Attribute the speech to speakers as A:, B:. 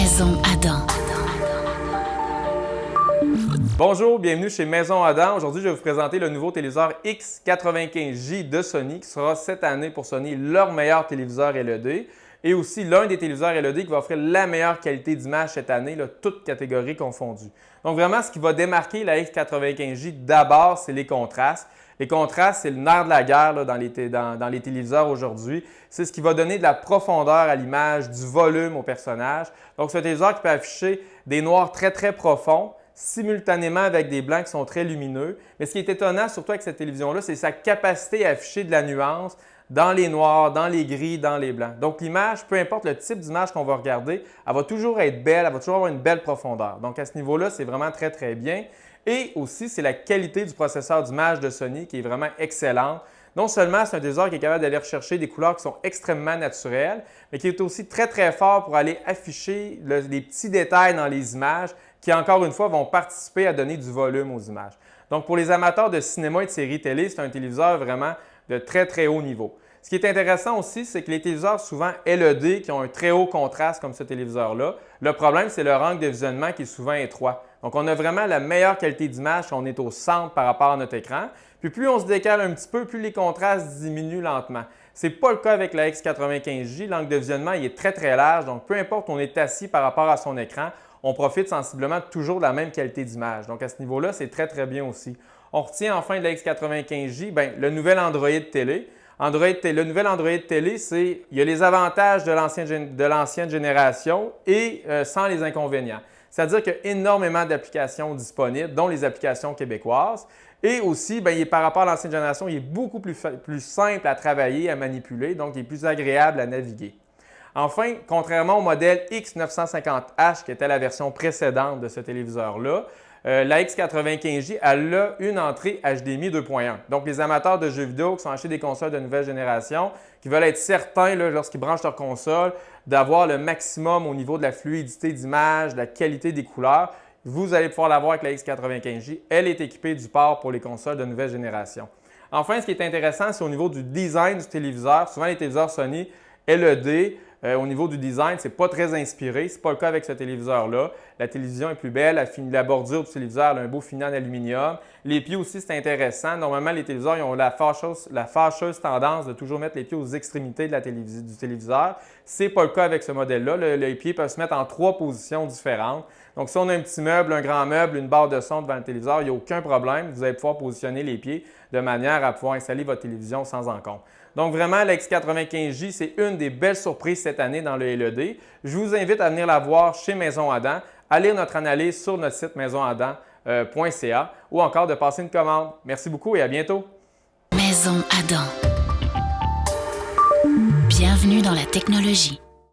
A: Maison Adam.
B: Bonjour, bienvenue chez Maison Adam. Aujourd'hui, je vais vous présenter le nouveau téléviseur X95J de Sony qui sera cette année pour Sony leur meilleur téléviseur LED et aussi l'un des téléviseurs LED qui va offrir la meilleure qualité d'image cette année, là, toutes catégories confondues. Donc vraiment, ce qui va démarquer la X95J d'abord, c'est les contrastes. Les contrastes, c'est le nerf de la guerre là, dans les téléviseurs aujourd'hui. C'est ce qui va donner de la profondeur à l'image, du volume au personnage. Donc c'est un téléviseur qui peut afficher des noirs très profonds, simultanément avec des blancs qui sont très lumineux. Mais ce qui est étonnant, surtout avec cette télévision-là, c'est sa capacité à afficher de la nuance dans les noirs, dans les gris, dans les blancs. Donc l'image, peu importe le type d'image qu'on va regarder, elle va toujours être belle, elle va toujours avoir une belle profondeur. Donc à ce niveau-là, c'est vraiment très bien. Et aussi, c'est la qualité du processeur d'image de Sony qui est vraiment excellente. Non seulement c'est un téléviseur qui est capable d'aller rechercher des couleurs qui sont extrêmement naturelles, mais qui est aussi très fort pour aller afficher les petits détails dans les images qui, encore une fois, vont participer à donner du volume aux images. Donc, pour les amateurs de cinéma et de séries télé, c'est un téléviseur vraiment de très haut niveau. Ce qui est intéressant aussi, c'est que les téléviseurs souvent LED qui ont un très haut contraste comme ce téléviseur-là, le problème, c'est leur angle de visionnement qui est souvent étroit. Donc, on a vraiment la meilleure qualité d'image quand on est au centre par rapport à notre écran. Puis plus on se décale un petit peu, plus les contrastes diminuent lentement. Ce n'est pas le cas avec la X95J. L'angle de visionnement il est très large, donc peu importe où on est assis par rapport à son écran, on profite sensiblement toujours de la même qualité d'image. Donc à ce niveau-là, c'est très bien aussi. On retient enfin de la X95J le nouvel Android télé. Le nouvel Android télé, il y a les avantages de l'ancienne génération et sans les inconvénients. C'est-à-dire qu'il y a énormément d'applications disponibles, dont les applications québécoises. Et aussi, par rapport à l'ancienne génération, il est beaucoup plus simple à travailler, à manipuler, donc il est plus agréable à naviguer. Enfin, contrairement au modèle X950H, qui était la version précédente de ce téléviseur-là, la X95J, elle a une entrée HDMI 2.1. Donc, les amateurs de jeux vidéo qui sont achetés des consoles de nouvelle génération, qui veulent être certains, là, lorsqu'ils branchent leur console, d'avoir le maximum au niveau de la fluidité d'image, de la qualité des couleurs, vous allez pouvoir l'avoir avec la X95J. Elle est équipée du port pour les consoles de nouvelle génération. Enfin, ce qui est intéressant, c'est au niveau du design du téléviseur. Souvent, les téléviseurs Sony LED, au niveau du design, ce n'est pas très inspiré. Ce n'est pas le cas avec ce téléviseur-là. La télévision est plus belle, la bordure du téléviseur a un beau fini en aluminium. Les pieds aussi, c'est intéressant. Normalement, les téléviseurs ils ont la fâcheuse tendance de toujours mettre les pieds aux extrémités du téléviseur. Ce n'est pas le cas avec ce modèle-là. Les pieds peuvent se mettre en 3 positions différentes. Donc, si on a un petit meuble, un grand meuble, une barre de son devant le téléviseur, il n'y a aucun problème. Vous allez pouvoir positionner les pieds de manière à pouvoir installer votre télévision sans encombre. Donc, vraiment, la X95J, c'est une des belles surprises cette année dans le LED. Je vous invite à venir la voir chez Maison Adam, à lire notre analyse sur notre site maisonadam.ca ou encore de passer une commande. Merci beaucoup et à bientôt.
A: Maison Adam. Bienvenue dans la technologie.